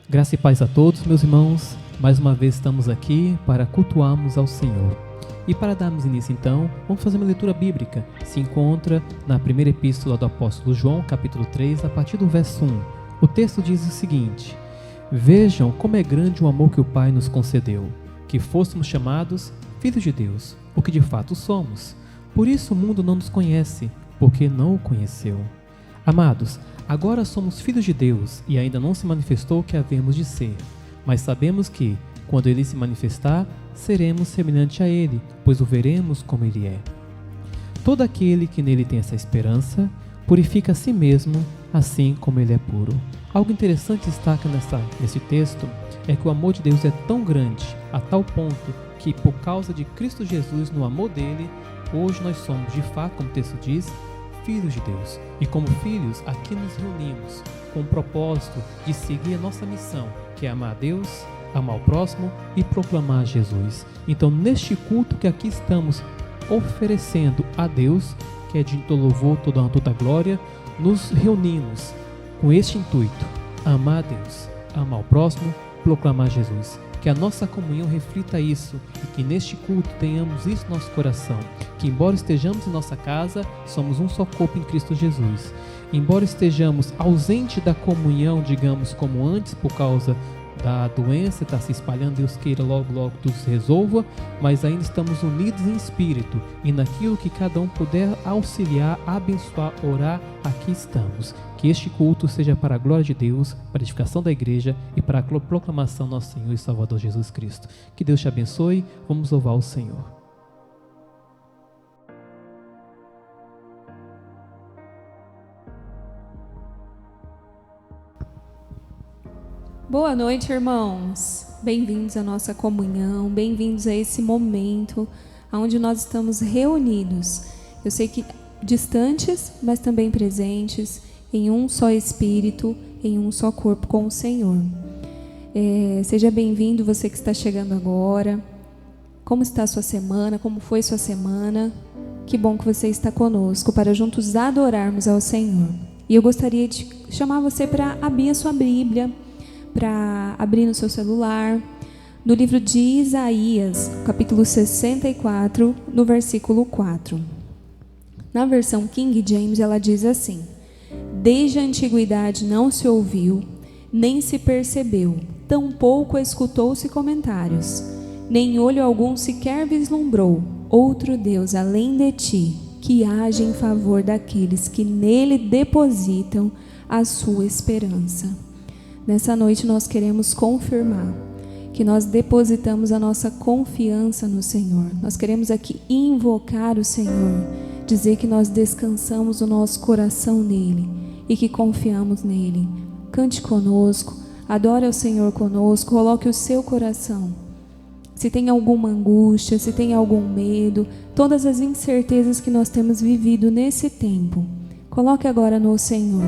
Graça e paz a todos, meus irmãos. Mais uma vez estamos aqui para cultuarmos ao Senhor. E para darmos início então, vamos fazer uma leitura bíblica. Se encontra na primeira epístola do apóstolo João, capítulo 3, a partir do verso 1. O texto diz o seguinte: Vejam como é grande o amor que o Pai nos concedeu, que fôssemos chamados filhos de Deus, o que de fato somos. Por isso o mundo não nos conhece, porque não o conheceu. Amados, agora somos filhos de Deus e ainda não se manifestou o que havemos de ser. Mas sabemos que, quando Ele se manifestar, seremos semelhantes a Ele, pois o veremos como Ele é. Todo aquele que nele tem essa esperança, purifica a si mesmo, assim como Ele é puro. Algo interessante destaca nesse texto é que o amor de Deus é tão grande, a tal ponto que, por causa de Cristo Jesus, no amor dele, hoje nós somos, de fato, como o texto diz, filhos de Deus. E como filhos, aqui nos reunimos com o propósito de seguir a nossa missão, que é amar a Deus, amar o próximo e proclamar Jesus. Então, neste culto que aqui estamos oferecendo a Deus, que é de todo louvor, toda honra, toda glória, nos reunimos com este intuito: amar a Deus, amar o próximo, proclamar Jesus. Que a nossa comunhão reflita isso e que neste culto tenhamos isso no nosso coração. Que embora estejamos em nossa casa, somos um só corpo em Cristo Jesus. Embora estejamos ausentes da comunhão, digamos, como antes, por causa da doença, está se espalhando, Deus queira logo tudo se resolva, mas ainda estamos unidos em espírito e naquilo que cada um puder auxiliar, abençoar, orar, aqui estamos. Que este culto seja para a glória de Deus, para a edificação da igreja e para a proclamação do nosso Senhor e Salvador Jesus Cristo. Que Deus te abençoe, vamos louvar o Senhor. Boa noite, irmãos. Bem-vindos à nossa comunhão, bem-vindos a esse momento onde nós estamos reunidos. Eu sei que distantes, mas também presentes, em um só Espírito, em um só corpo com o Senhor. Seja bem-vindo você que está chegando agora. Como está a sua semana? Como foi sua semana? Que bom que você está conosco para juntos adorarmos ao Senhor. E eu gostaria de chamar você para abrir a sua Bíblia, para abrir no seu celular, no livro de Isaías, capítulo 64, no versículo 4. Na versão King James, ela diz assim: Desde a antiguidade não se ouviu, nem se percebeu, tampouco escutou-se comentários, nem olho algum sequer vislumbrou outro Deus além de ti, que age em favor daqueles que nele depositam a sua esperança. Nessa noite nós queremos confirmar que nós depositamos a nossa confiança no Senhor. Nós queremos aqui invocar o Senhor, dizer que nós descansamos o nosso coração nele e que confiamos nele. Cante conosco, adore ao Senhor conosco, coloque o seu coração. Se tem alguma angústia, se tem algum medo, todas as incertezas que nós temos vivido nesse tempo, coloque agora no Senhor.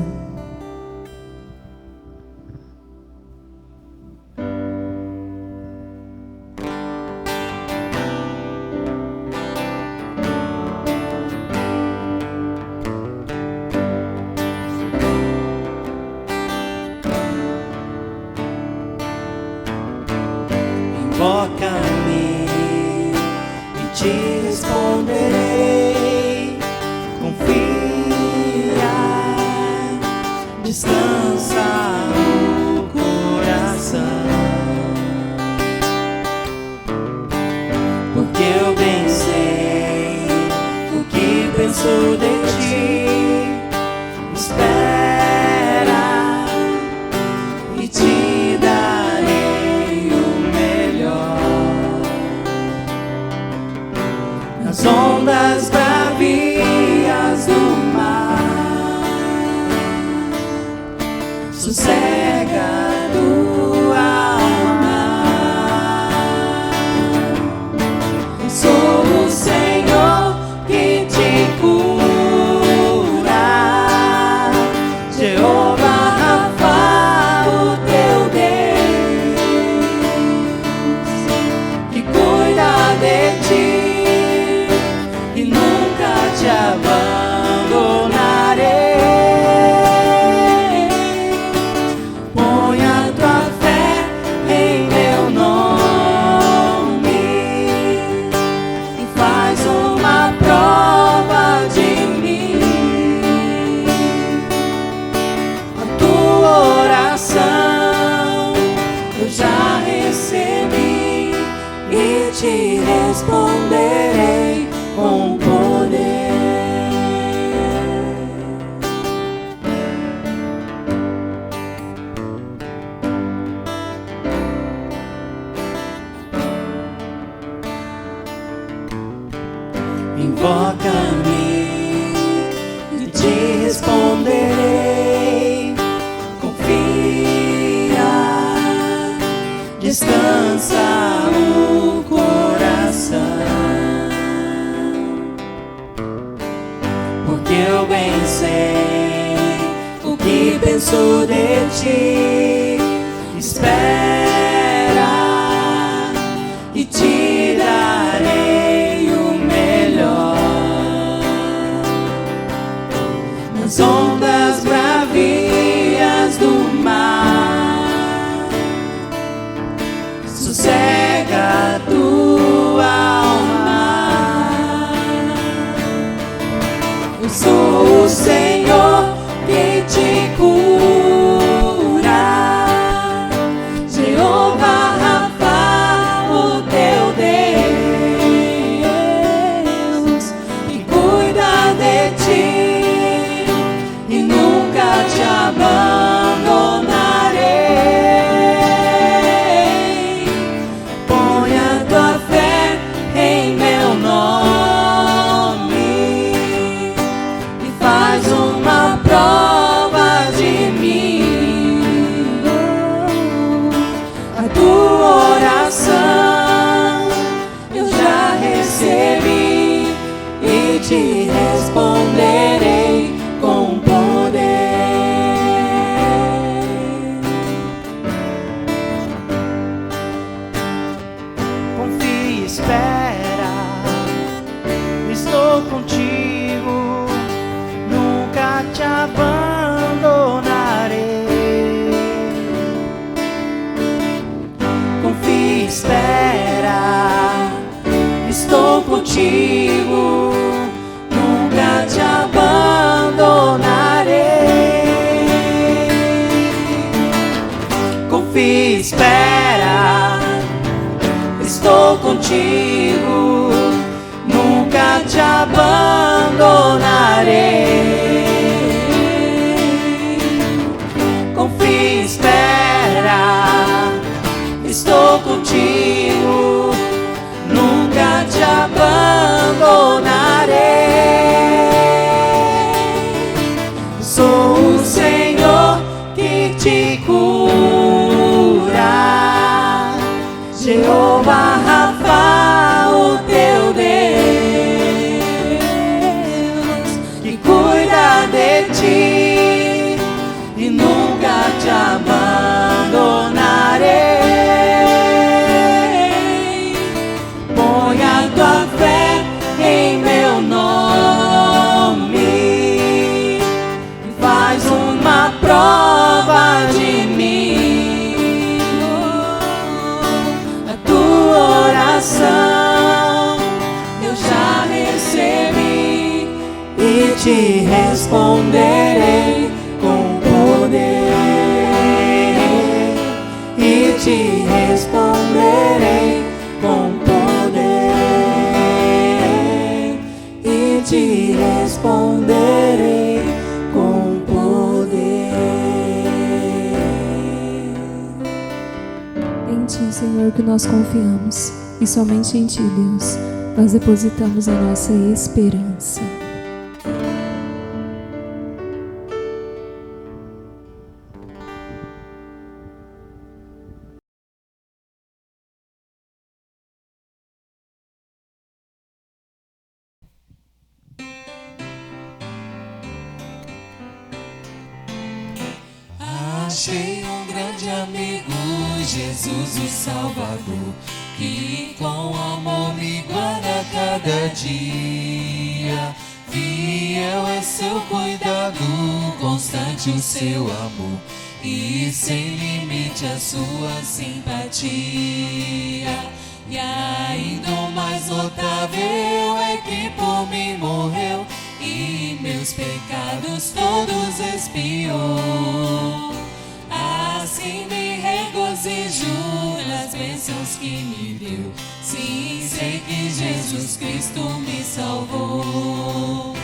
Invoca-me e te responderei. Confia, descansa o coração, porque eu bem sei o que penso de ti. Espera e te darei o melhor. te responderei com poder. Invoca-me e te responderei. Confia, descansa o coração, porque eu bem sei o que penso de ti. Espera e te darei o melhor. Nas ondas bravias do mar, sossega a tua alma. Eu sou o Senhor que te cura, Jeová Rafa, o teu Deus, que cuida de ti e nunca te abandonarei. Põe a tua fé em meu nome e faz uma prova de mim. A tua oração eu já recebi e te responderei com poder. Confia e espera, estou contigo, nunca te abandonarei. Confia e espera, estou contigo, nunca te abandonarei. Confia e espera, estou contigo, nunca te abandonarei. Confia e espera, estou contigo, nunca te abandonarei. Sou o Senhor que te cura, Jeová Rafa, o teu Deus, que cuida de ti e nunca te abandonarei. Põe a tua fé em meu nome e faz uma prova de mim. A tua oração eu já recebi e te responderei com poder. E te responderei com poder. E te responderei com poder. Em Ti, Senhor, que nós confiamos, e somente em Ti, Deus, nós depositamos a nossa esperança. Achei um grande amigo, Jesus o Salvador, que com amor me guarda cada dia. Fiel é seu cuidado, constante o seu amor, e sem limite a sua simpatia. E ainda o mais notável é que por mim morreu e meus pecados todos expiou. Assim me regozijo nas das bênçãos que me deu. Sim, sei que Jesus Cristo me salvou.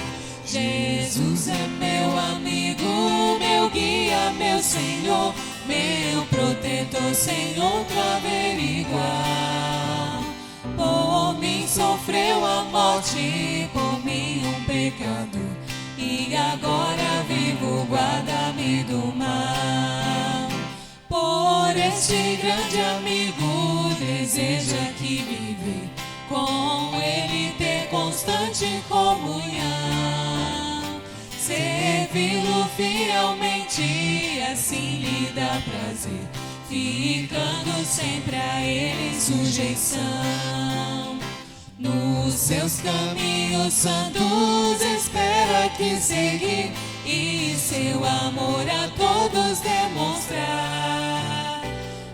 Jesus é meu amigo, meu guia, meu Senhor, meu protetor, sem outro haver igual. Por mim sofreu a morte, por mim um pecado, e agora vivo, guarda-me do mal. Por este grande amigo, desejo aqui viver, com ele ter constante comunhão, servi-lo fielmente, assim lhe dá prazer, ficando sempre a ele em sujeição. Nos seus caminhos santos espero aqui seguir, e seu amor a todos demonstrar.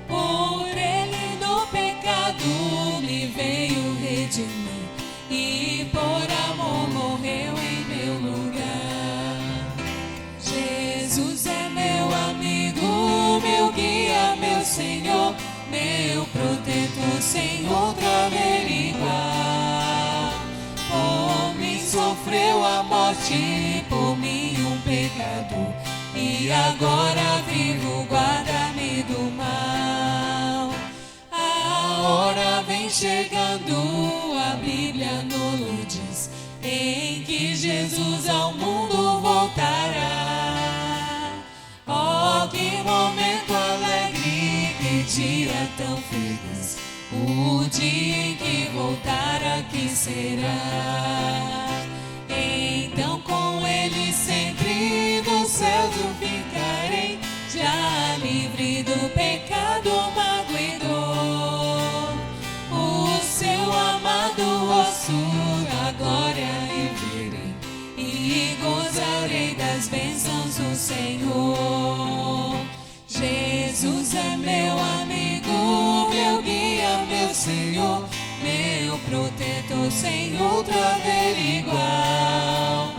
Por ele no pecado me veio redimir, e por amor morreu em meu lugar. Jesus é meu amigo, meu guia, meu Senhor, meu protetor, sem outro haver igual. Por mim sofreu a morte, por mim um pecado, e agora vivo, guarda-me do mal. A hora vem chegando, a Bíblia nos diz, em que Jesus ao mundo voltará. Oh, que momento alegre, que dia tão feliz, o dia em que voltar aqui será. Então com ele sempre no céu eu ficarei, já livre do pecado, mágoa e dor. O seu amado rosto a glória e verei, e gozarei das bênçãos do Senhor. Jesus é meu amigo, meu guia, meu Senhor, meu protetor, sem outro haver igual.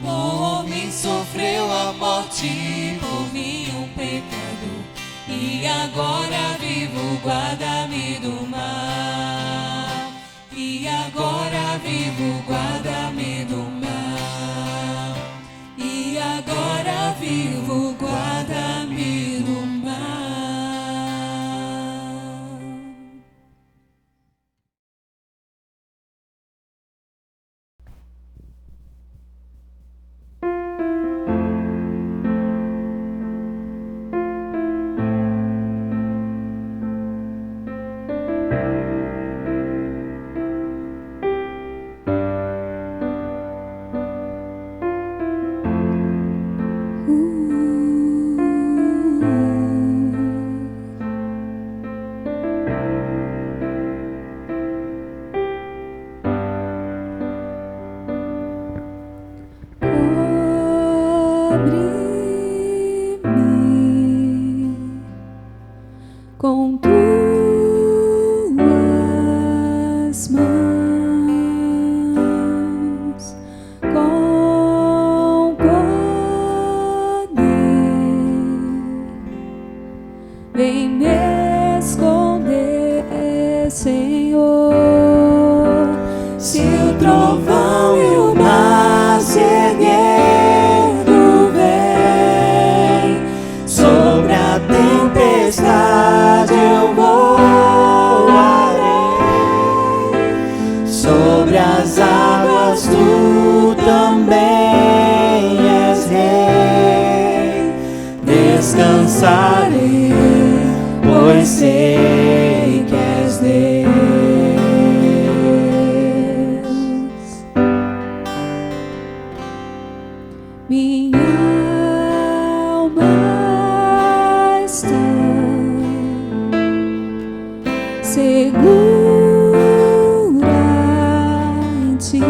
Por mim sofreu a morte, por mim um pecado, e agora vivo, guarda-me do mal. E agora vivo, guarda-me do mal. E agora vivo, guarda-me do mal. Com tuas mãos, com poder, vem me esconder, Senhor. Se o trovão e o mar se erguendo vem, sobre a tempestade eu voarei, sobre as águas tu também és rei. Descansarei, pois sei que és Deus. Minha alma está segura em ti.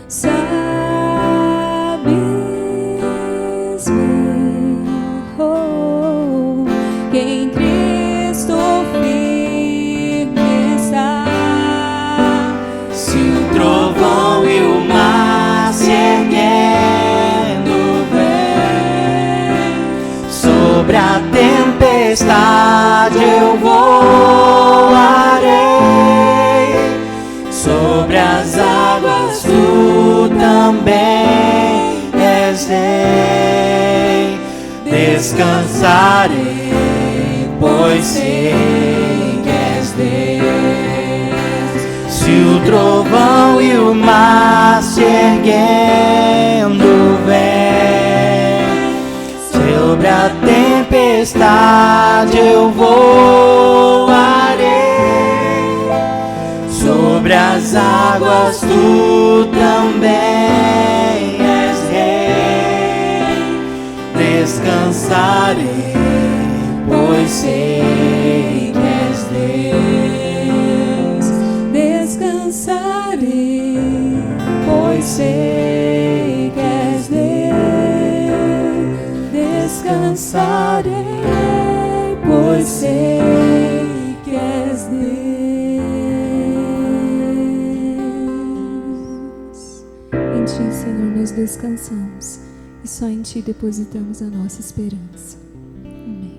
Sabes bem, oh, que em Cristo firme está. Se o trovão e o mar se erguendo vem, sobre a tempestade tempestade eu voarei, sobre as águas tu também és rei. Descansarei, pois sei que és Deus. Se o trovão e o mar se erguendo vem, sobre a tempestade eu voarei, sobre as águas tu também és rei. Descansarei, pois sei que és Deus. Descansarei, pois sei que és Deus. Descansarei, pois sei que és Deus. Em Ti, Senhor, nós descansamos e só em Ti depositamos a nossa esperança. Amém.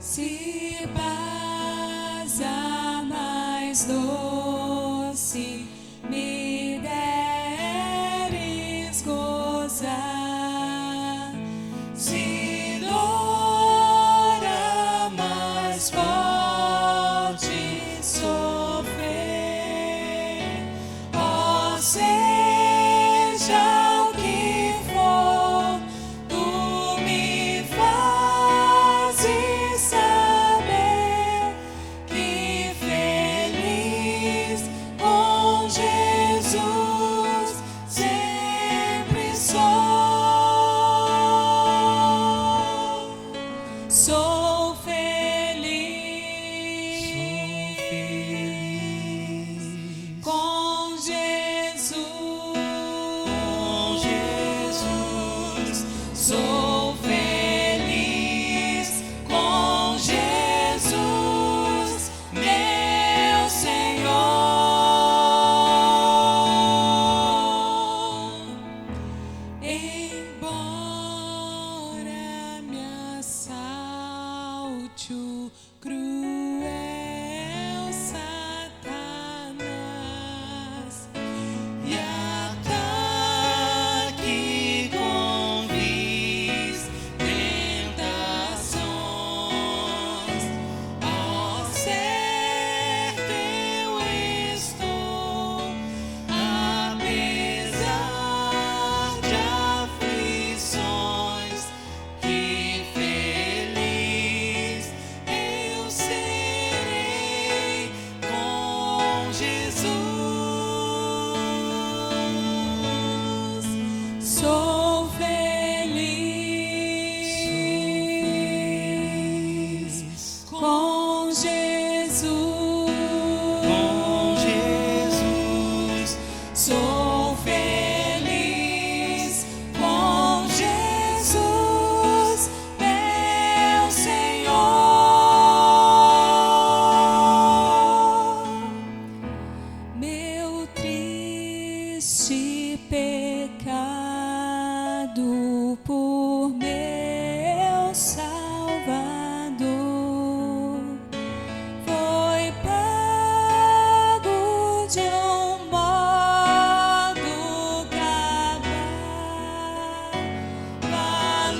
Se brasa mais doce me deres gozar, se dora mais forte sofrer, ó seja o que for, tu me fazes saber que feliz com Jesus sempre sou. Sou feliz com Jesus. Sou feliz com Jesus, meu Senhor. Embora me assalte o cruel Satanás e ataque com vis tentações, ó certo eu estou, apesar de aflições, que feliz eu serei com Jesus. Sou feliz com Jesus. Sou feliz com Jesus, meu Senhor. Meu triste pecado por meu Salvador foi pago de um modo cabal.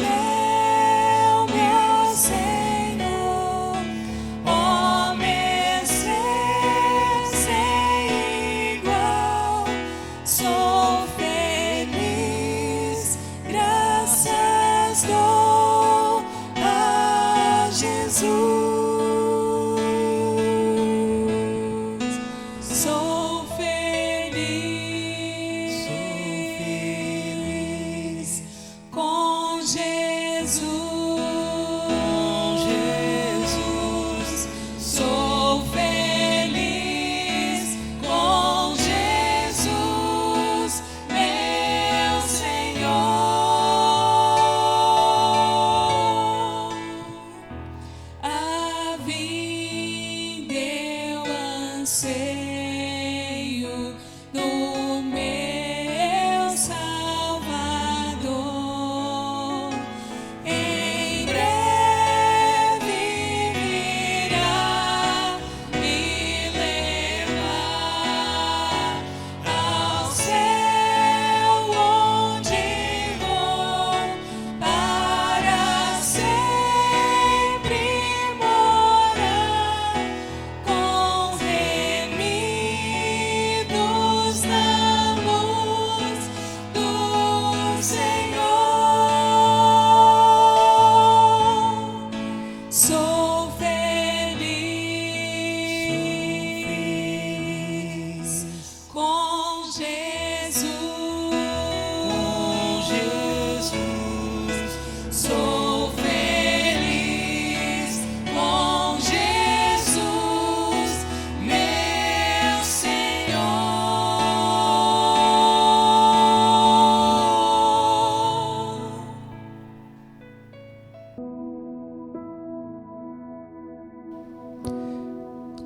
Valeu, meu Senhor, ó mercê sem igual. Sou feliz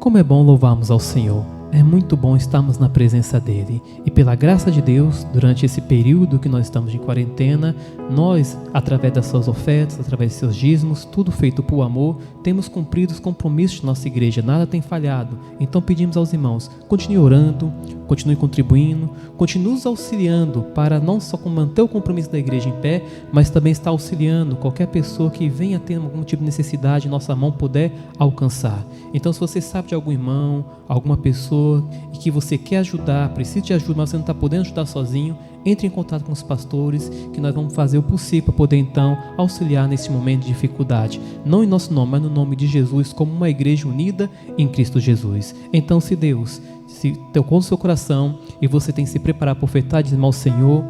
Como é bom louvarmos ao Senhor. É muito bom estarmos na presença dEle. E pela graça de Deus, durante esse período que nós estamos de quarentena, nós, através das suas ofertas, através de seus dízimos, tudo feito por amor, temos cumprido os compromissos de nossa igreja. Nada tem falhado. Então pedimos aos irmãos, continue orando, continue contribuindo, continue nos auxiliando para não só manter o compromisso da igreja em pé, mas também estar auxiliando qualquer pessoa que venha ter algum tipo de necessidade, nossa mão puder alcançar. Então, se você sabe de algum irmão, alguma pessoa e que você quer ajudar, precisa de ajuda, mas você não está podendo ajudar sozinho, entre em contato com os pastores, que nós vamos fazer o possível para poder então auxiliar nesse momento de dificuldade, não em nosso nome, mas no nome de Jesus, como uma igreja unida em Cristo Jesus. Então, se Deus tocou no seu coração e você tem que se preparar para ofertar e dizimar ao Senhor,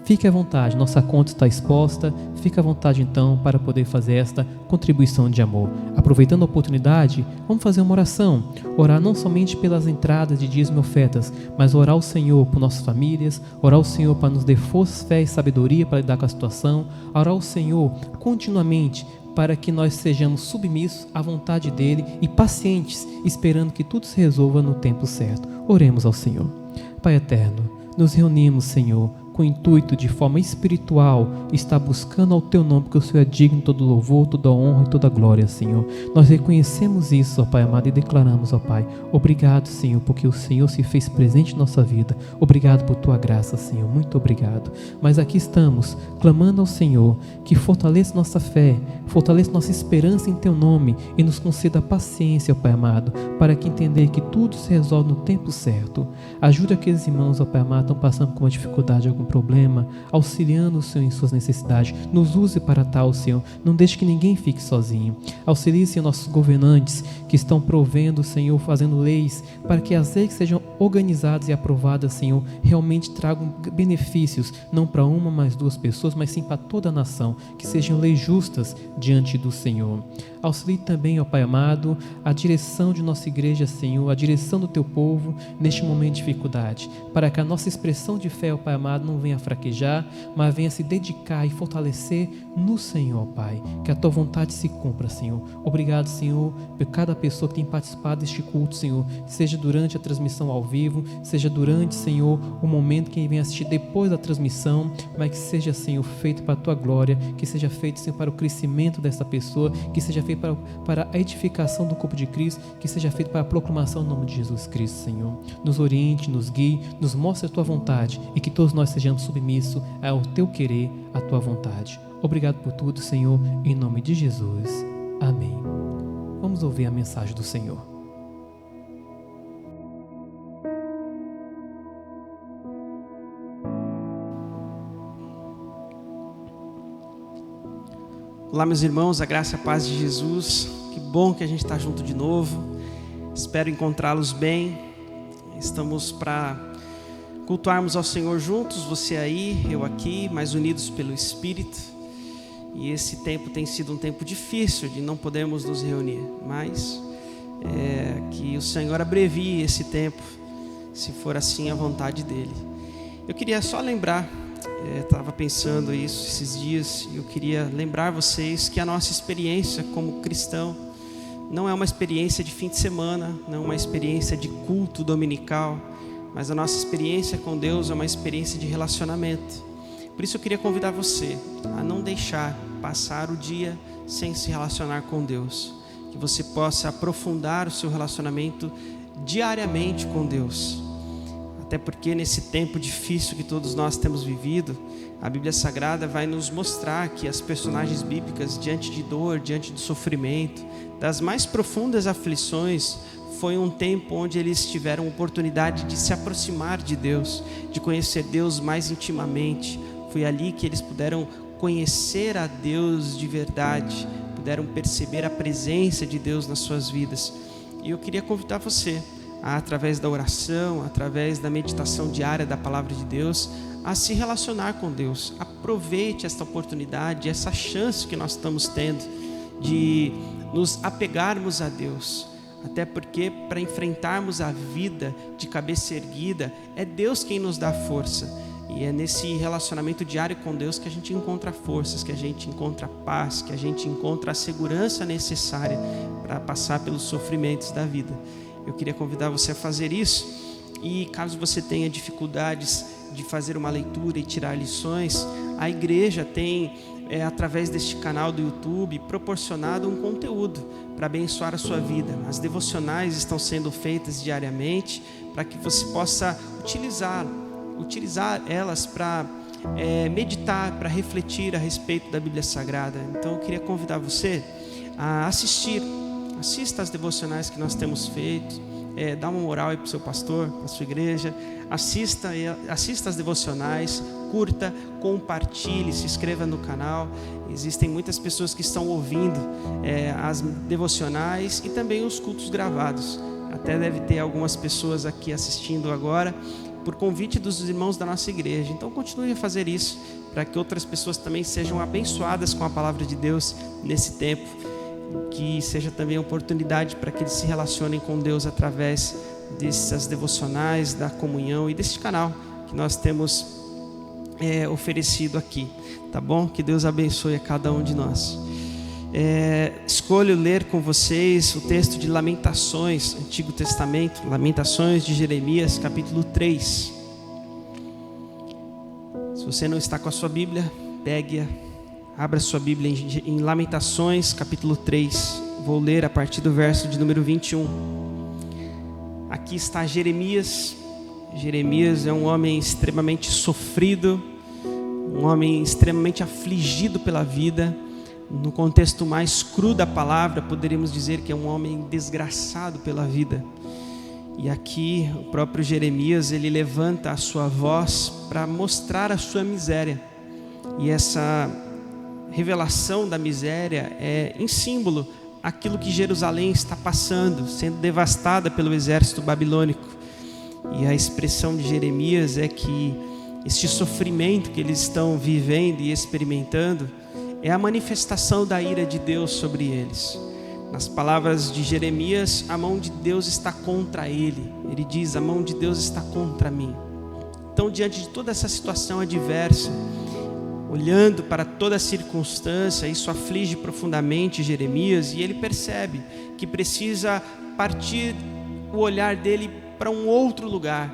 fique à vontade, nossa conta está exposta, fique à vontade então para poder fazer esta contribuição de amor. Aproveitando a oportunidade, vamos fazer uma oração, orar não somente pelas entradas de dízimo e ofertas, mas orar ao Senhor por nossas famílias, orar ao Senhor para nos dar força, fé e sabedoria para lidar com a situação, orar ao Senhor continuamente para que nós sejamos submissos à vontade dEle e pacientes, esperando que tudo se resolva no tempo certo. Oremos ao Senhor. Pai eterno, nos reunimos, Senhor, com o intuito de forma espiritual estar buscando ao Teu nome, porque o Senhor é digno de todo louvor, toda honra e toda glória, Senhor. Nós reconhecemos isso, ó Pai amado, e declaramos, ó Pai, obrigado, Senhor, porque o Senhor se fez presente em nossa vida. Obrigado por Tua graça, Senhor, muito obrigado. Mas aqui estamos, clamando ao Senhor, que fortaleça nossa fé, fortaleça nossa esperança em Teu nome e nos conceda paciência, ó Pai amado, para que entender que tudo se resolve no tempo certo. Ajude aqueles irmãos, ó Pai amado, que estão passando por uma dificuldade, algum problema, auxiliando o Senhor em suas necessidades. Nos use para tal, Senhor. Não deixe que ninguém fique sozinho. Auxilie, Senhor, nossos governantes que estão provendo, Senhor, fazendo leis para que as leis que sejam organizadas e aprovadas, Senhor, realmente tragam benefícios, não para uma, mas duas pessoas, mas sim para toda a nação, que sejam leis justas diante do Senhor. Auxilie também, ó Pai amado, a direção de nossa igreja, Senhor, a direção do Teu povo neste momento de dificuldade, para que a nossa expressão de fé, ó Pai amado, não venha fraquejar, mas venha se dedicar e fortalecer no Senhor, Pai. Que a Tua vontade se cumpra, Senhor. Obrigado, Senhor, por cada pessoa que tem participado deste culto, Senhor, seja durante a transmissão ao vivo, seja durante, Senhor, o momento que vem assistir depois da transmissão, mas que seja, Senhor, feito para a Tua glória, que seja feito, Senhor, para o crescimento dessa pessoa, que seja feito para a edificação do corpo de Cristo, que seja feito para a proclamação do nome de Jesus Cristo, Senhor. Nos oriente, nos guie, nos mostre a Tua vontade e que todos nós sejamos submissos ao Teu querer, à Tua vontade. Obrigado por tudo, Senhor, em nome de Jesus. Amém. Vamos ouvir a mensagem do Senhor. Olá, meus irmãos, a graça e a paz de Jesus. Que bom que a gente está junto de novo. Espero encontrá-los bem. Estamos para cultuarmos ao Senhor juntos, você aí, eu aqui, mas unidos pelo Espírito. E esse tempo tem sido um tempo difícil de não podermos nos reunir, mas que o Senhor abrevie esse tempo, se for assim a vontade dEle. Eu queria só lembrar, estava pensando isso esses dias, e eu queria lembrar vocês que a nossa experiência como cristão não é uma experiência de fim de semana, não é uma experiência de culto dominical, mas a nossa experiência com Deus é uma experiência de relacionamento. Por isso eu queria convidar você a não deixar passar o dia sem se relacionar com Deus, que você possa aprofundar o seu relacionamento diariamente com Deus. Até porque nesse tempo difícil que todos nós temos vivido, a Bíblia Sagrada vai nos mostrar que as personagens bíblicas, diante de dor, diante do sofrimento, das mais profundas aflições, foi um tempo onde eles tiveram oportunidade de se aproximar de Deus, de conhecer Deus mais intimamente. Foi ali que eles puderam conhecer a Deus de verdade, puderam perceber a presença de Deus nas suas vidas. E eu queria convidar você, através da oração, através da meditação diária da Palavra de Deus, a se relacionar com Deus. Aproveite esta oportunidade, essa chance que nós estamos tendo de nos apegarmos a Deus. Até porque para enfrentarmos a vida de cabeça erguida, é Deus quem nos dá força. E é nesse relacionamento diário com Deus que a gente encontra forças, que a gente encontra paz, que a gente encontra a segurança necessária para passar pelos sofrimentos da vida. eu queria convidar você a fazer isso. E caso você tenha dificuldades de fazer uma leitura e tirar lições, a igreja tem, através deste canal do YouTube, proporcionado um conteúdo para abençoar a sua vida. As devocionais estão sendo feitas diariamente para que você possa utilizar elas para meditar, para refletir a respeito da Bíblia Sagrada. Então eu queria convidar você a assista às devocionais que nós temos feito. Dá uma moral aí para o seu pastor, para a sua igreja. Assista às devocionais, curta, compartilhe, se inscreva no canal. Existem muitas pessoas que estão ouvindo as devocionais e também os cultos gravados. Até deve ter algumas pessoas aqui assistindo agora por convite dos irmãos da nossa igreja. Então continue a fazer isso para que outras pessoas também sejam abençoadas com a palavra de Deus nesse tempo. Que seja também oportunidade para que eles se relacionem com Deus através dessas devocionais, da comunhão e deste canal que nós temos oferecido aqui, tá bom? Que Deus abençoe a cada um de nós. Escolho ler com vocês o texto de Lamentações, Antigo Testamento, Lamentações de Jeremias, capítulo 3. Se você não está com a sua Bíblia, pegue-a. Abra sua Bíblia em Lamentações, capítulo 3. Vou ler a partir do verso de número 21. Aqui está Jeremias. Jeremias é um homem extremamente sofrido, um homem extremamente afligido pela vida. No contexto mais cru da palavra, poderíamos dizer que é um homem desgraçado pela vida. E aqui o próprio Jeremias, ele levanta a sua voz para mostrar a sua miséria. E essa revelação da miséria é em símbolo aquilo que Jerusalém está passando, sendo devastada pelo exército babilônico. E a expressão de Jeremias é que este sofrimento que eles estão vivendo e experimentando é a manifestação da ira de Deus sobre eles. Nas palavras de Jeremias, a mão de Deus está contra ele. Ele diz: a mão de Deus está contra mim. Então, diante de toda essa situação adversa, olhando para toda a circunstância, isso aflige profundamente Jeremias, e ele percebe que precisa partir o olhar dele para um outro lugar,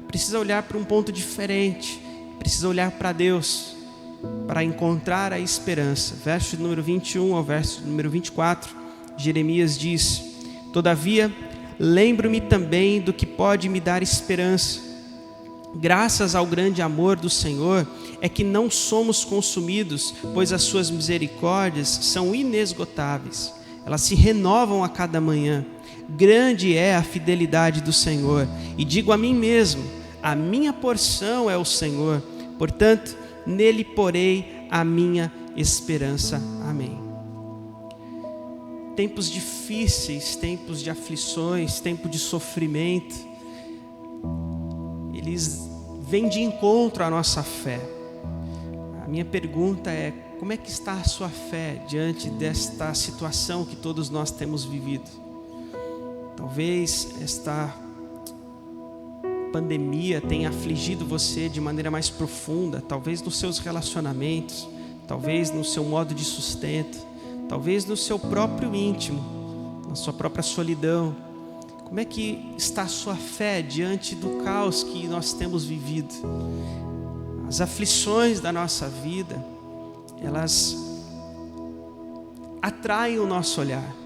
precisa olhar para um ponto diferente, precisa olhar para Deus, para encontrar a esperança. Verso número 21 ao verso número 24, Jeremias diz: todavia, lembro-me também do que pode me dar esperança. Graças ao grande amor do Senhor é que não somos consumidos, pois as suas misericórdias são inesgotáveis. Elas se renovam a cada manhã. Grande é a fidelidade do Senhor. E digo a mim mesmo: a minha porção é o Senhor. Portanto, nele porei a minha esperança. Amém. Tempos difíceis, tempos de aflições, tempo de sofrimento, eles vêm de encontro à nossa fé. A minha pergunta é: como é que está a sua fé diante desta situação que todos nós temos vivido? Talvez esta pandemia tenha afligido você de maneira mais profunda, talvez nos seus relacionamentos, talvez no seu modo de sustento, talvez no seu próprio íntimo, na sua própria solidão. Como é que está a sua fé diante do caos que nós temos vivido? As aflições da nossa vida, elas atraem o nosso olhar.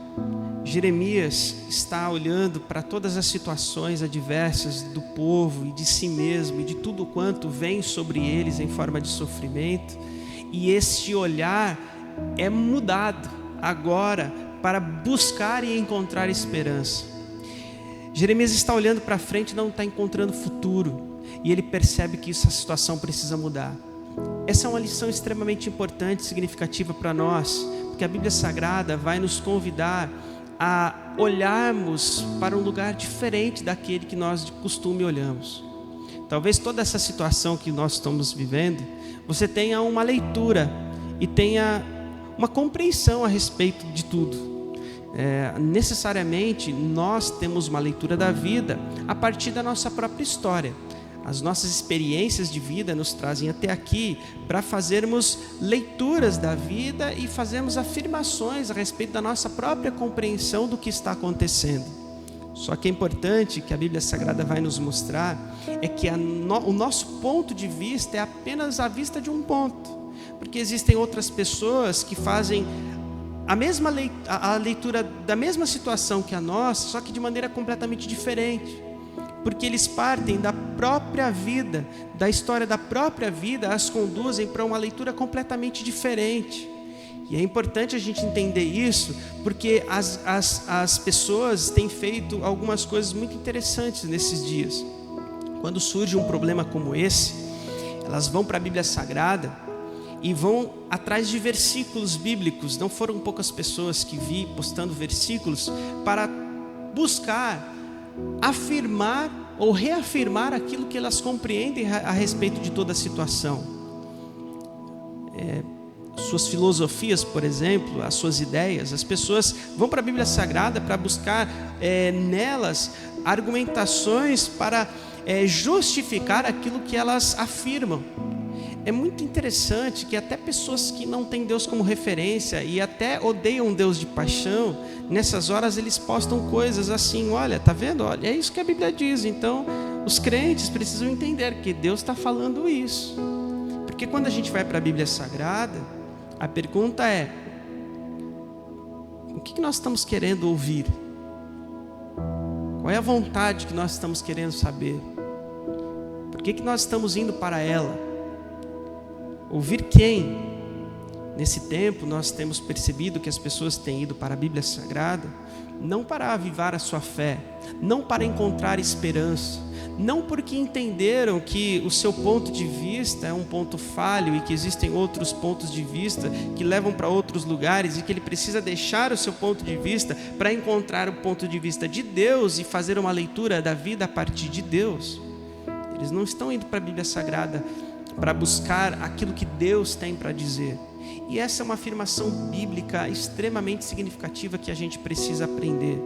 Jeremias está olhando para todas as situações adversas do povo e de si mesmo e de tudo quanto vem sobre eles em forma de sofrimento, e este olhar é mudado agora para buscar e encontrar esperança. Jeremias está olhando para frente e não está encontrando futuro, e ele percebe que essa situação precisa mudar. Essa é uma lição extremamente importante e significativa para nós, porque a Bíblia Sagrada vai nos convidar a olharmos para um lugar diferente daquele que nós de costume olhamos. Talvez toda essa situação que nós estamos vivendo, você tenha uma leitura e tenha uma compreensão a respeito de tudo. Necessariamente nós temos uma leitura da vida a partir da nossa própria história. As nossas experiências de vida nos trazem até aqui para fazermos leituras da vida e fazermos afirmações a respeito da nossa própria compreensão do que está acontecendo. Só que é importante que a Bíblia Sagrada vai nos mostrar é que o nosso ponto de vista é apenas a vista de um ponto. Porque existem outras pessoas que fazem a leitura da mesma situação que a nossa, só que de maneira completamente diferente. Porque eles partem da própria vida, da história da própria vida, as conduzem para uma leitura completamente diferente. E é importante a gente entender isso, porque as pessoas têm feito algumas coisas muito interessantes nesses dias. Quando surge um problema como esse, elas vão para a Bíblia Sagrada e vão atrás de versículos bíblicos. Não foram poucas pessoas que vi postando versículos para buscar afirmar ou reafirmar aquilo que elas compreendem a respeito de toda a situação. Suas filosofias, por exemplo, as suas ideias, as pessoas vão para a Bíblia Sagrada para buscar nelas argumentações para justificar aquilo que elas afirmam. É muito interessante que até pessoas que não têm Deus como referência e até odeiam Deus de paixão, nessas horas eles postam coisas assim: olha, tá vendo? Olha, é isso que a Bíblia diz. Então, os crentes precisam entender que Deus está falando isso. Porque quando a gente vai para a Bíblia Sagrada, a pergunta é: o que nós estamos querendo ouvir? Qual é a vontade que nós estamos querendo saber? Por que nós estamos indo para ela? Ouvir quem? Nesse tempo nós temos percebido que as pessoas têm ido para a Bíblia Sagrada não para avivar a sua fé, não para encontrar esperança, não porque entenderam que o seu ponto de vista é um ponto falho e que existem outros pontos de vista que levam para outros lugares e que ele precisa deixar o seu ponto de vista para encontrar o ponto de vista de Deus e fazer uma leitura da vida a partir de Deus. Eles não estão indo para a Bíblia Sagrada para buscar aquilo que Deus tem para dizer. E essa é uma afirmação bíblica extremamente significativa que a gente precisa aprender.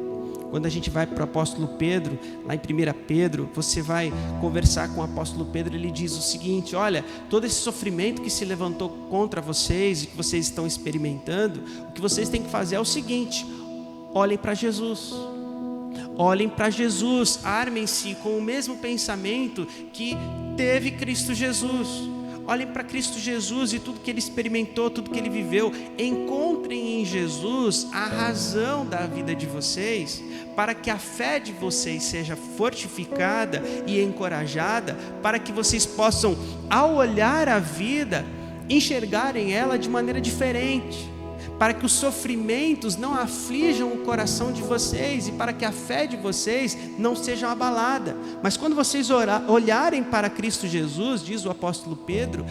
Quando a gente vai para o apóstolo Pedro, lá em 1 Pedro, você vai conversar com o apóstolo Pedro, ele diz o seguinte: olha, todo esse sofrimento que se levantou contra vocês e que vocês estão experimentando, o que vocês têm que fazer é o seguinte: olhem para Jesus. Olhem para Jesus, armem-se com o mesmo pensamento que teve Cristo Jesus. Olhem para Cristo Jesus e tudo que Ele experimentou, tudo que Ele viveu. Encontrem em Jesus a razão da vida de vocês, para que a fé de vocês seja fortificada e encorajada, para que vocês possam, ao olhar a vida, enxergarem ela de maneira diferente, para que os sofrimentos não aflijam o coração de vocês e para que a fé de vocês não seja abalada. Mas quando vocês olharem para Cristo Jesus, diz o apóstolo Pedro,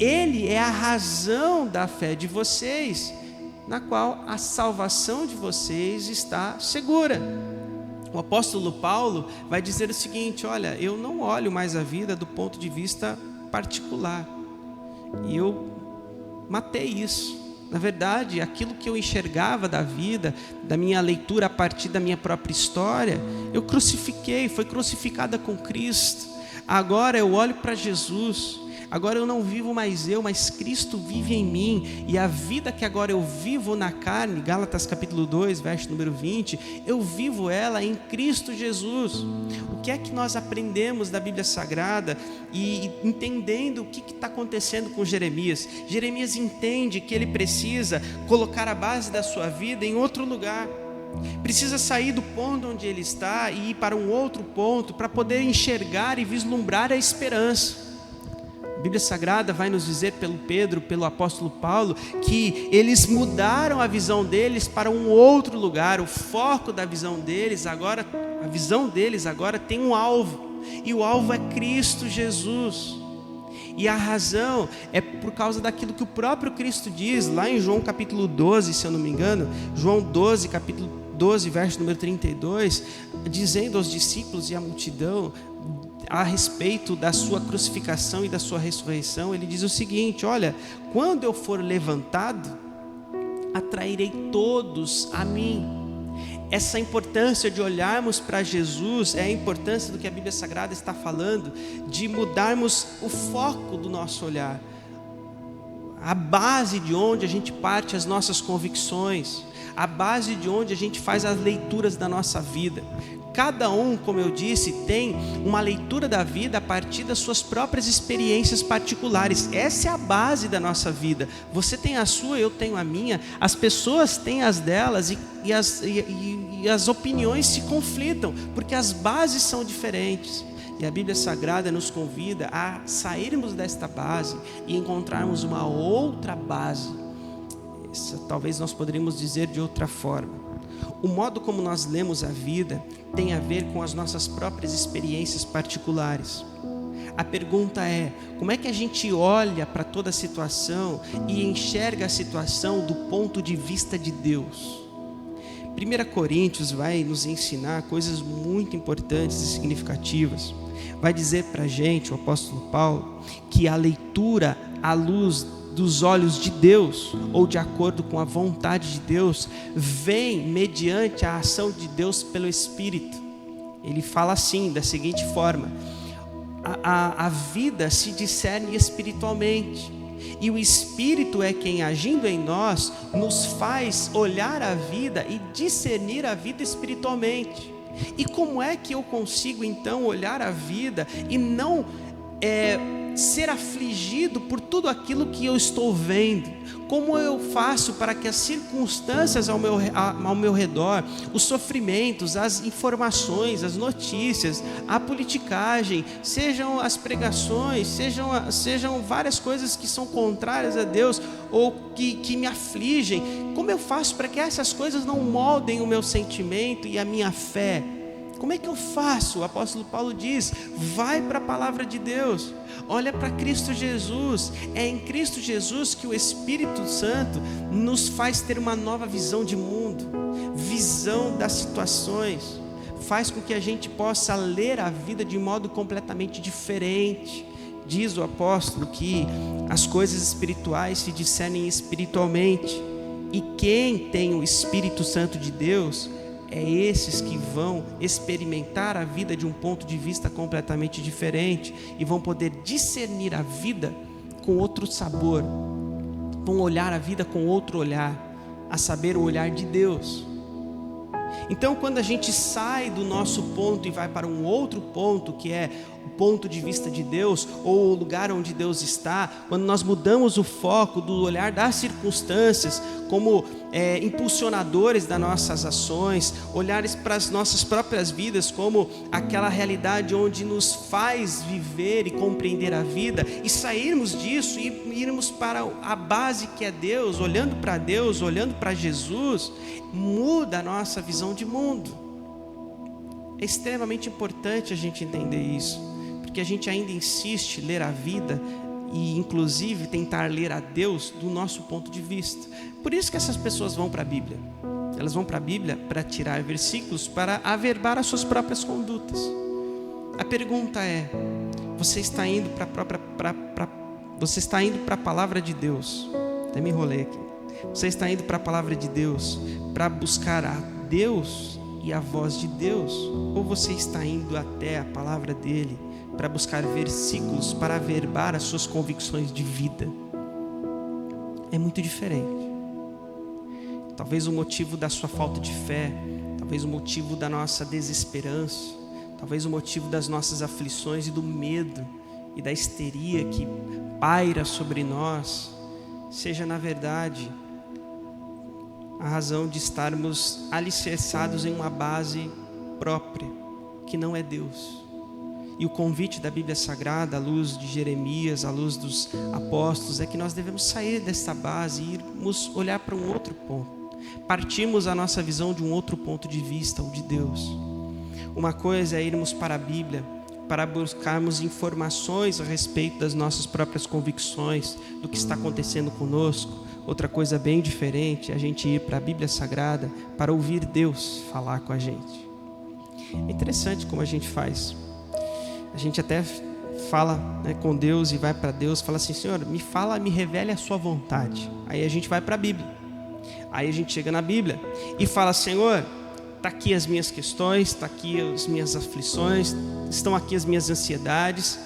Ele é a razão da fé de vocês, na qual a salvação de vocês está segura. O apóstolo Paulo vai dizer o seguinte: olha, eu não olho mais a vida do ponto de vista particular, e eu matei isso. Na verdade, aquilo que eu enxergava da vida, da minha leitura a partir da minha própria história, eu crucifiquei, foi crucificada com Cristo. Agora eu olho para Jesus. Agora eu não vivo mais eu, mas Cristo vive em mim. E a vida que agora eu vivo na carne, Gálatas capítulo 2, verso número 20, eu vivo ela em Cristo Jesus. O que é que nós aprendemos da Bíblia Sagrada e entendendo o que está acontecendo com Jeremias? Jeremias entende que ele precisa colocar a base da sua vida em outro lugar. Precisa sair do ponto onde ele está e ir para um outro ponto para poder enxergar e vislumbrar a esperança. A Bíblia Sagrada vai nos dizer pelo apóstolo Paulo, que eles mudaram a visão deles para um outro lugar. O foco da visão deles agora, a visão deles agora tem um alvo, e o alvo é Cristo Jesus. E a razão é por causa daquilo que o próprio Cristo diz, lá em João capítulo 12, se eu não me engano, João 12, capítulo 12, verso número 32, dizendo aos discípulos e à multidão, a respeito da sua crucificação e da sua ressurreição, ele diz o seguinte: olha, quando eu for levantado, atrairei todos a mim. Essa importância de olharmos para Jesus é a importância do que a Bíblia Sagrada está falando, de mudarmos o foco do nosso olhar, a base de onde a gente parte as nossas convicções, a base de onde a gente faz as leituras da nossa vida. cada um, como eu disse, tem uma leitura da vida a partir das suas próprias experiências particulares. Essa é a base da nossa vida. Você tem a sua, eu tenho a minha, as pessoas têm as delas e as opiniões se conflitam, porque as bases são diferentes. E a Bíblia Sagrada nos convida a sairmos desta base e encontrarmos uma outra base. Essa, talvez nós poderíamos dizer de outra forma. O modo como nós lemos a vida tem a ver com as nossas próprias experiências particulares. A pergunta é, como é que a gente olha para toda a situação e enxerga a situação do ponto de vista de Deus? 1 Coríntios vai nos ensinar coisas muito importantes e significativas. Vai dizer para a gente, o apóstolo Paulo, que a leitura à luz dos olhos de Deus, ou de acordo com a vontade de Deus, vem mediante a ação de Deus pelo Espírito. Ele fala assim, da seguinte forma: a vida se discerne espiritualmente, e o Espírito é quem, agindo em nós, nos faz olhar a vida e discernir a vida espiritualmente. E como é que eu consigo então olhar a vida e não ser afligido por tudo aquilo que eu estou vendo? Como eu faço para que as circunstâncias ao meu redor, os sofrimentos, as informações, as notícias, a politicagem, sejam as pregações, sejam várias coisas que são contrárias a Deus ou que me afligem, como eu faço para que essas coisas não moldem o meu sentimento e a minha fé? Como é que eu faço? O apóstolo Paulo diz: vai para a palavra de Deus, olha para Cristo Jesus. É em Cristo Jesus que o Espírito Santo nos faz ter uma nova visão de mundo, visão das situações, faz com que a gente possa ler a vida de modo completamente diferente. Diz o apóstolo que as coisas espirituais se discernem espiritualmente, e quem tem o Espírito Santo de Deus é esses que vão experimentar a vida de um ponto de vista completamente diferente e vão poder discernir a vida com outro sabor, vão olhar a vida com outro olhar, a saber, o olhar de Deus. Então, quando a gente sai do nosso ponto e vai para um outro ponto, que é o ponto de vista de Deus, ou o lugar onde Deus está, quando nós mudamos o foco do olhar das circunstâncias como impulsionadores das nossas ações, olhares para as nossas próprias vidas como aquela realidade onde nos faz viver e compreender a vida, e sairmos disso e irmos para a base que é Deus, olhando para Jesus, muda a nossa visão de mundo. É extremamente importante a gente entender isso, porque a gente ainda insiste em ler a vida e inclusive tentar ler a Deus do nosso ponto de vista. Por isso que essas pessoas vão para a Bíblia. Elas vão para a Bíblia para tirar versículos, para averbar as suas próprias condutas. A pergunta é: você está indo para a palavra de Deus? Até me enrolei aqui. Você está indo para a palavra de Deus para buscar a Deus e a voz de Deus? Ou você está indo até a palavra dele para buscar versículos para averbar as suas convicções de vida? É muito diferente. Talvez o motivo da sua falta de fé, talvez o motivo da nossa desesperança, talvez o motivo das nossas aflições e do medo e da histeria que paira sobre nós, seja na verdade a razão de estarmos alicerçados em uma base própria, que não é Deus. E o convite da Bíblia Sagrada, à luz de Jeremias, à luz dos apóstolos, é que nós devemos sair desta base e irmos olhar para um outro ponto. Partimos a nossa visão de um outro ponto de vista, o de Deus. Uma coisa é irmos para a Bíblia para buscarmos informações a respeito das nossas próprias convicções, do que está acontecendo conosco. Outra coisa bem diferente é a gente ir para a Bíblia Sagrada para ouvir Deus falar com a gente. É interessante como a gente faz. A gente até fala com Deus e vai para Deus, fala assim: Senhor, me fala, me revele a sua vontade. Aí a gente vai para a Bíblia. Aí a gente chega na Bíblia e fala: Senhor, está aqui as minhas questões, está aqui as minhas aflições, estão aqui as minhas ansiedades.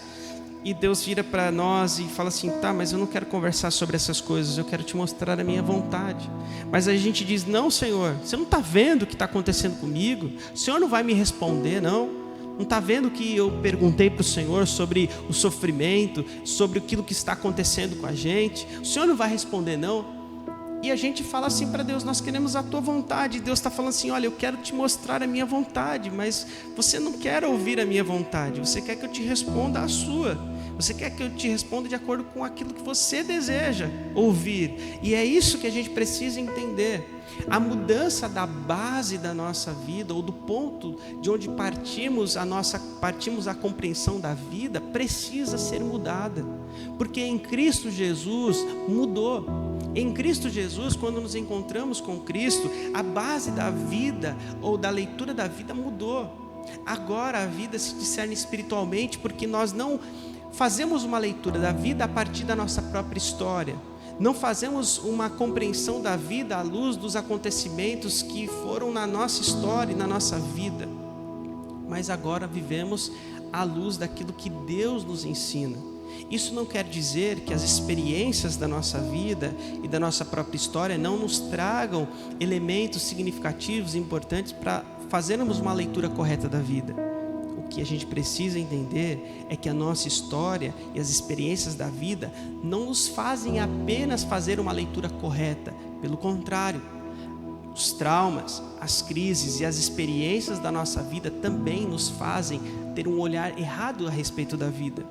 E Deus vira para nós e fala assim: tá, mas eu não quero conversar sobre essas coisas, eu quero te mostrar a minha vontade. Mas a gente diz: não, Senhor, você não está vendo o que está acontecendo comigo? O Senhor não vai me responder, não? Não está vendo que eu perguntei para o Senhor sobre o sofrimento, sobre aquilo que está acontecendo com a gente? O Senhor não vai responder, não? E a gente fala assim para Deus: nós queremos a tua vontade. E Deus está falando assim: olha, eu quero te mostrar a minha vontade, mas você não quer ouvir a minha vontade, você quer que eu te responda a sua. Você quer que eu te responda de acordo com aquilo que você deseja ouvir. E é isso que a gente precisa entender. A mudança da base da nossa vida, ou do ponto de onde partimos a compreensão da vida, precisa ser mudada. Porque em Cristo Jesus mudou. Em Cristo Jesus, quando nos encontramos com Cristo, a base da vida ou da leitura da vida mudou. Agora a vida se discerne espiritualmente, porque nós não fazemos uma leitura da vida a partir da nossa própria história. Não fazemos uma compreensão da vida à luz dos acontecimentos que foram na nossa história e na nossa vida. Mas agora vivemos à luz daquilo que Deus nos ensina. Isso não quer dizer que as experiências da nossa vida e da nossa própria história não nos tragam elementos significativos e importantes para fazermos uma leitura correta da vida. O que a gente precisa entender é que a nossa história e as experiências da vida não nos fazem apenas fazer uma leitura correta. Pelo contrário, os traumas, as crises e as experiências da nossa vida também nos fazem ter um olhar errado a respeito da vida.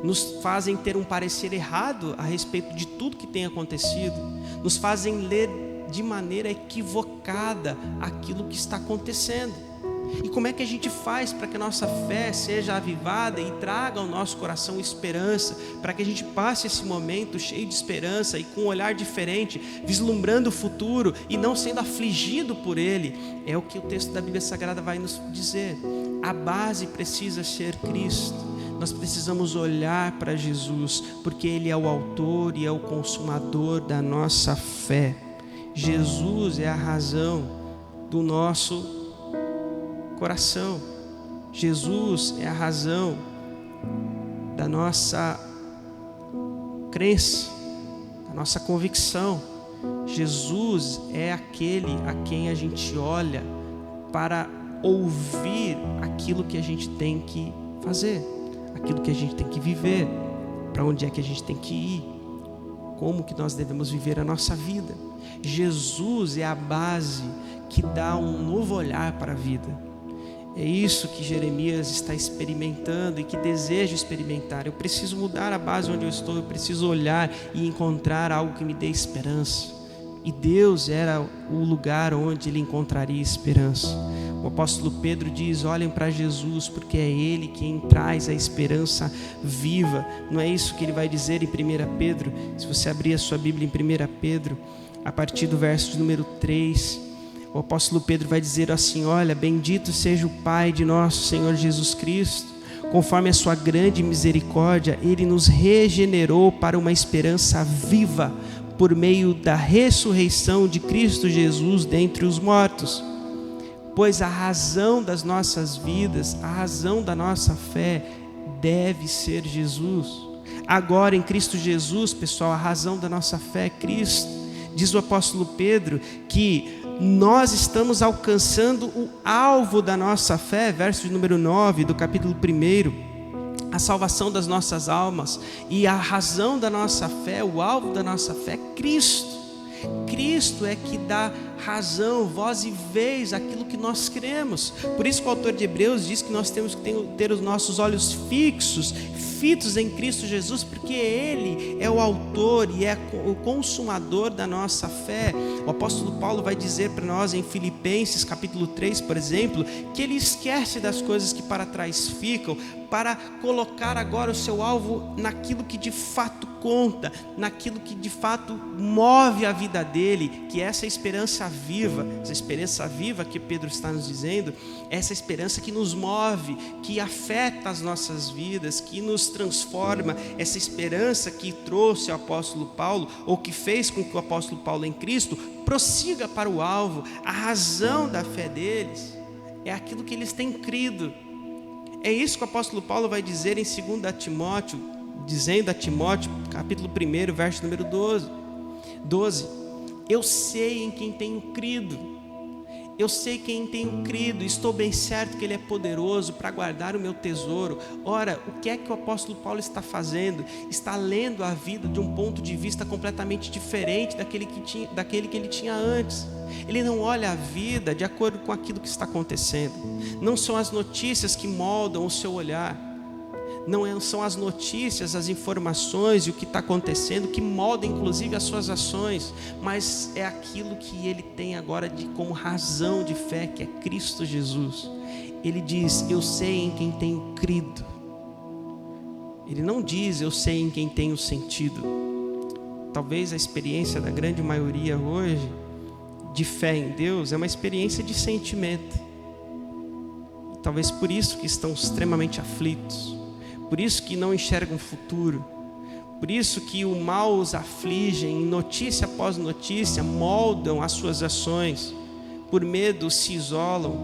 Nos fazem ter um parecer errado a respeito de tudo que tem acontecido. Nos fazem ler de maneira equivocada aquilo que está acontecendo. E como é que a gente faz para que a nossa fé seja avivada e traga ao nosso coração esperança, para que a gente passe esse momento cheio de esperança e com um olhar diferente, vislumbrando o futuro e não sendo afligido por ele? É o que o texto da Bíblia Sagrada vai nos dizer. A base precisa ser Cristo. Nós precisamos olhar para Jesus, porque Ele é o autor e é o consumador da nossa fé. Jesus é a razão do nosso coração. Jesus é a razão da nossa crença, da nossa convicção. Jesus é aquele a quem a gente olha para ouvir aquilo que a gente tem que fazer, aquilo que a gente tem que viver, para onde é que a gente tem que ir, como que nós devemos viver a nossa vida. Jesus é a base que dá um novo olhar para a vida. É isso que Jeremias está experimentando e que deseja experimentar. Eu preciso mudar a base onde eu estou, eu preciso olhar e encontrar algo que me dê esperança. E Deus era o lugar onde ele encontraria esperança. O apóstolo Pedro diz: olhem para Jesus, porque é Ele quem traz a esperança viva. Não é isso que ele vai dizer em 1 Pedro? Se você abrir a sua Bíblia em 1 Pedro, a partir do verso de número 3, o apóstolo Pedro vai dizer assim: olha, bendito seja o Pai de nosso Senhor Jesus Cristo, conforme a sua grande misericórdia, Ele nos regenerou para uma esperança viva, por meio da ressurreição de Cristo Jesus dentre os mortos. Pois a razão das nossas vidas, a razão da nossa fé deve ser Jesus. Agora em Cristo Jesus, pessoal, a razão da nossa fé é Cristo. Diz o apóstolo Pedro que nós estamos alcançando o alvo da nossa fé, verso de número 9 do capítulo 1, a salvação das nossas almas. E a razão da nossa fé, o alvo da nossa fé é Cristo. Cristo é que dá razão, voz e vez àquilo que nós cremos. Por isso que o autor de Hebreus diz que nós temos que ter os nossos olhos fitos em Cristo Jesus, porque Ele é o autor e é o consumador da nossa fé. O apóstolo Paulo vai dizer para nós em Filipenses capítulo 3, por exemplo, que ele esquece das coisas que para trás ficam, para colocar agora o seu alvo naquilo que de fato conta, naquilo que de fato move a vida dele, que é essa esperança viva. Essa esperança viva que Pedro está nos dizendo, essa esperança que nos move, que afeta as nossas vidas, que nos transforma, essa esperança que trouxe o apóstolo Paulo, ou que fez com que o apóstolo Paulo em Cristo prossiga para o alvo. A razão da fé deles é aquilo que eles têm crido, É isso que o apóstolo Paulo vai dizer em 2 Timóteo, dizendo a Timóteo, capítulo 1, verso número 12. Eu sei em quem tenho crido. Eu sei quem tenho crido, estou bem certo que Ele é poderoso para guardar o meu tesouro. Ora, o que é que o apóstolo Paulo está fazendo? Está lendo a vida de um ponto de vista completamente diferente daquele que ele tinha antes. Ele não olha a vida de acordo com aquilo que está acontecendo. Não são as notícias que moldam o seu olhar. Não são as notícias, as informações e o que está acontecendo que moldam inclusive as suas ações, mas é aquilo que ele tem agora como razão de fé, que é Cristo Jesus. Ele diz, eu sei em quem tenho crido. Ele não diz, eu sei em quem tenho sentido. Talvez a experiência da grande maioria hoje de fé em Deus é uma experiência de sentimento. E talvez por isso que estão extremamente aflitos. Por isso que não enxergam o futuro. Por isso que o mal os aflige, em notícia após notícia, moldam as suas ações. Por medo se isolam.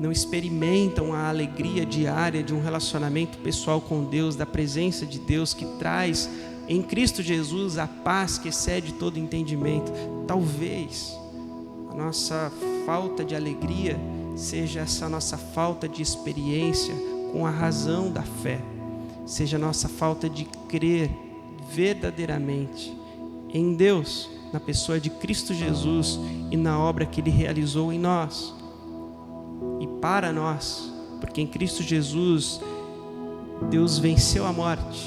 Não experimentam a alegria diária de um relacionamento pessoal com Deus, da presença de Deus que traz em Cristo Jesus a paz que excede todo entendimento. Talvez a nossa falta de alegria seja essa nossa falta de experiência com a razão da fé, seja a nossa falta de crer verdadeiramente em Deus, na pessoa de Cristo Jesus e na obra que Ele realizou em nós e para nós, porque em Cristo Jesus Deus venceu a morte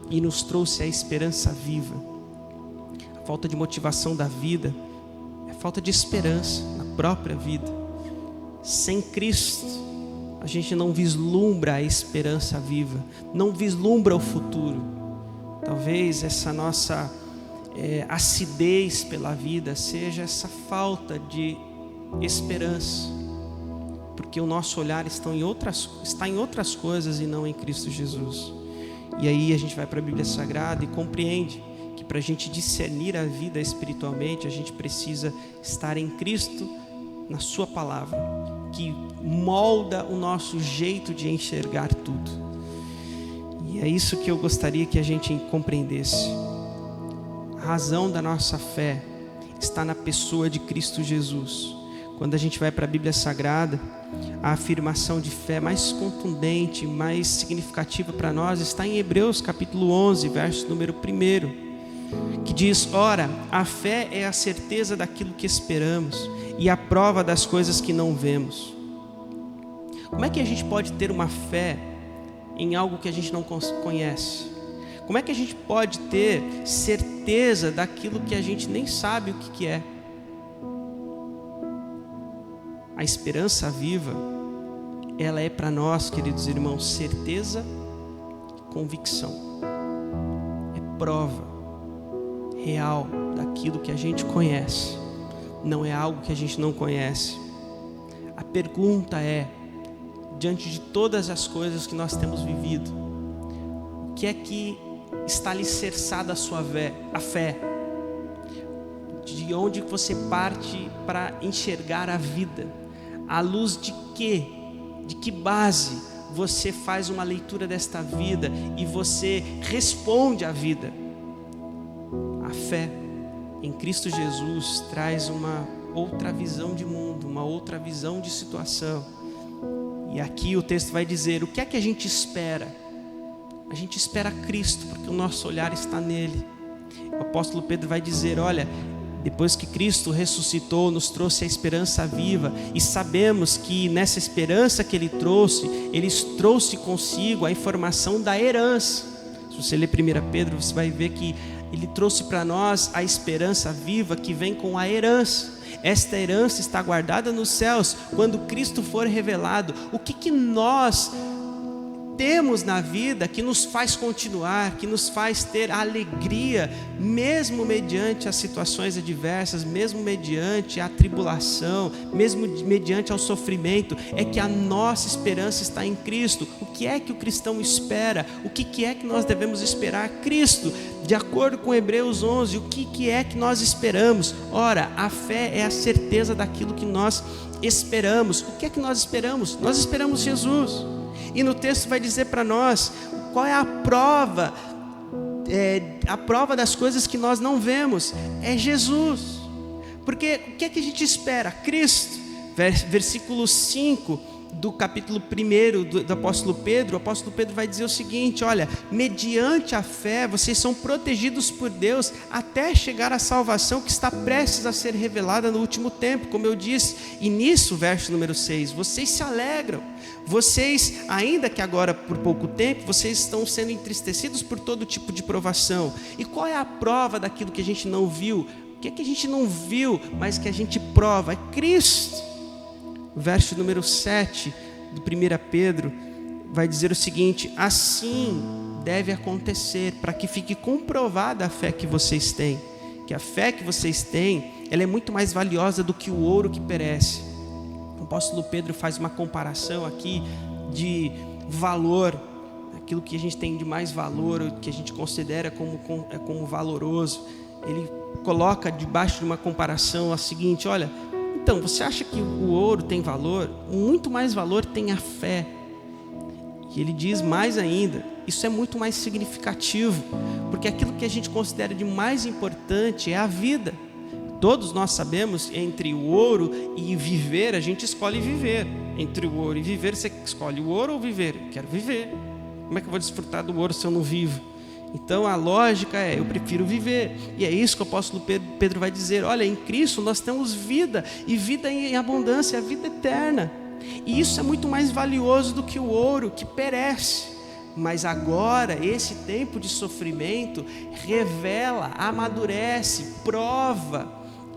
e nos trouxe a esperança viva. A falta de motivação da vida é falta de esperança na própria vida. Sem Cristo a gente não vislumbra a esperança viva, não vislumbra o futuro. Talvez essa nossa acidez pela vida seja essa falta de esperança, porque o nosso olhar está em outras coisas e não em Cristo Jesus. E aí a gente vai para a Bíblia Sagrada e compreende que para a gente discernir a vida espiritualmente, a gente precisa estar em Cristo, na sua palavra, que molda o nosso jeito de enxergar tudo. E é isso que eu gostaria que a gente compreendesse. A razão da nossa fé está na pessoa de Cristo Jesus. Quando a gente vai para a Bíblia Sagrada, a afirmação de fé mais contundente, mais significativa para nós está em Hebreus capítulo 11, verso número 1, que diz, ora, a fé é a certeza daquilo que esperamos e a prova das coisas que não vemos. Como é que a gente pode ter uma fé em algo que a gente não conhece? Como é que a gente pode ter certeza daquilo que a gente nem sabe o que é? A esperança viva, ela é para nós, queridos irmãos, certeza, convicção. É prova real daquilo que a gente conhece. Não é algo que a gente não conhece. A pergunta é, diante de todas as coisas que nós temos vivido, o que é que está alicerçada a fé? De onde você parte para enxergar a vida? À luz de quê? De que base você faz uma leitura desta vida e você responde à vida? A fé em Cristo Jesus traz uma outra visão de mundo, uma outra visão de situação. E aqui o texto vai dizer, o que é que a gente espera? A gente espera Cristo, porque o nosso olhar está nele. O apóstolo Pedro vai dizer, olha, depois que Cristo ressuscitou, nos trouxe a esperança viva, e sabemos que nessa esperança que Ele trouxe consigo a informação da herança. Se você ler 1 Pedro, você vai ver que Ele trouxe para nós a esperança viva que vem com a herança. Esta herança está guardada nos céus, quando Cristo for revelado. O que nós temos na vida que nos faz continuar, que nos faz ter alegria, mesmo mediante as situações adversas, mesmo mediante a tribulação, mesmo mediante ao sofrimento, é que a nossa esperança está em Cristo. O que é que o cristão espera? O que é que nós devemos esperar? Cristo. De acordo com Hebreus 11, o que é que nós esperamos? Ora, a fé é a certeza daquilo que nós esperamos. O que é que nós esperamos? Nós esperamos Jesus. E no texto vai dizer para nós qual é a prova das coisas que nós não vemos, é Jesus. Porque o que é que a gente espera? Cristo. Versículo 5 do capítulo 1 do apóstolo Pedro, o apóstolo Pedro vai dizer o seguinte: olha, mediante a fé vocês são protegidos por Deus até chegar à salvação que está prestes a ser revelada no último tempo, como eu disse. E nisso, verso número 6, vocês se alegram. Vocês, ainda que agora por pouco tempo, vocês estão sendo entristecidos por todo tipo de provação. E qual é a prova daquilo que a gente não viu? O que é que a gente não viu, mas que a gente prova? É Cristo. Verso número 7 do 1 Pedro vai dizer o seguinte: assim deve acontecer, para que fique comprovada a fé que vocês têm. Que a fé que vocês têm, ela é muito mais valiosa do que o ouro que perece. O apóstolo Pedro faz uma comparação aqui de valor, aquilo que a gente tem de mais valor, que a gente considera como valoroso. Ele coloca debaixo de uma comparação a seguinte: olha, então, você acha que o ouro tem valor? Muito mais valor tem a fé. E ele diz mais ainda, isso é muito mais significativo, porque aquilo que a gente considera de mais importante é a vida. Todos nós sabemos, entre o ouro e viver, a gente escolhe viver. Entre o ouro e viver, você escolhe o ouro ou viver? Eu quero viver. Como é que eu vou desfrutar do ouro se eu não vivo? Então a lógica é, eu prefiro viver. E é isso que o apóstolo Pedro vai dizer: olha, em Cristo nós temos vida, e vida em abundância, a vida eterna. E isso é muito mais valioso do que o ouro que perece. Mas agora, esse tempo de sofrimento revela, amadurece, prova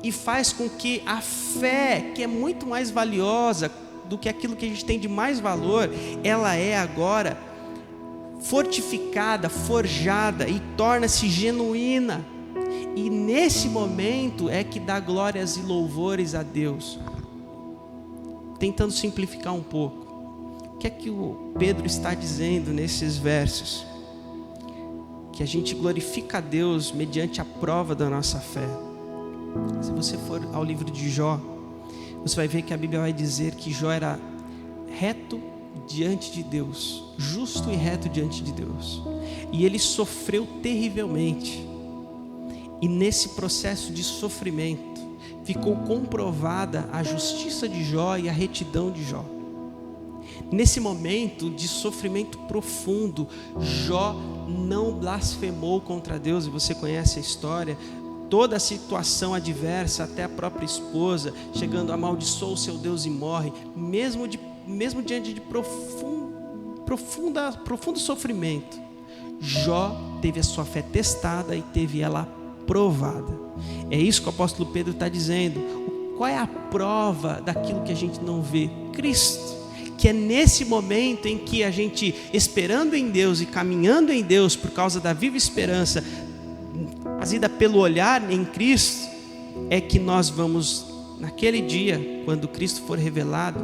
e faz com que a fé, que é muito mais valiosa do que aquilo que a gente tem de mais valor, ela é agora fortificada, forjada e torna-se genuína. E nesse momento é que dá glórias e louvores a Deus. Tentando simplificar um pouco, o que é que o Pedro está dizendo nesses versos? Que a gente glorifica a Deus mediante a prova da nossa fé. Se você for ao livro de Jó, você vai ver que a Bíblia vai dizer que Jó era reto diante de Deus, justo e reto diante de Deus, e ele sofreu terrivelmente, e nesse processo de sofrimento ficou comprovada a justiça de Jó e a retidão de Jó. Nesse momento de sofrimento profundo, Jó não blasfemou contra Deus, e você conhece a história. Toda a situação adversa, até a própria esposa chegando, amaldiçoa o seu Deus e morre, mesmo diante de profundo sofrimento, Jó teve a sua fé testada e teve ela provada. É isso que o apóstolo Pedro está dizendo. Qual é a prova daquilo que a gente não vê? Cristo. Que é nesse momento em que a gente, esperando em Deus e caminhando em Deus por causa da viva esperança fazida pelo olhar em Cristo, é que nós vamos, naquele dia, quando Cristo for revelado,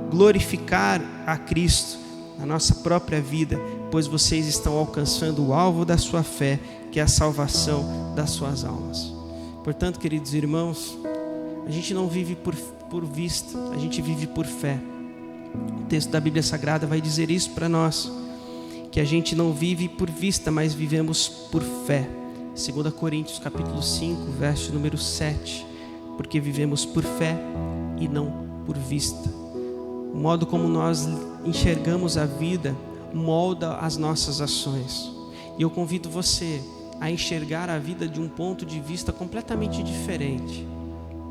glorificar a Cristo na nossa própria vida, pois vocês estão alcançando o alvo da sua fé, que é a salvação das suas almas. Portanto, queridos irmãos, a gente não vive por vista, a gente vive por fé. O texto da Bíblia Sagrada vai dizer isso para nós, que a gente não vive por vista, mas vivemos por fé. 2 Coríntios capítulo 5, verso número 7, porque vivemos por fé e não por vista. O modo como nós enxergamos a vida molda as nossas ações. E eu convido você a enxergar a vida de um ponto de vista completamente diferente.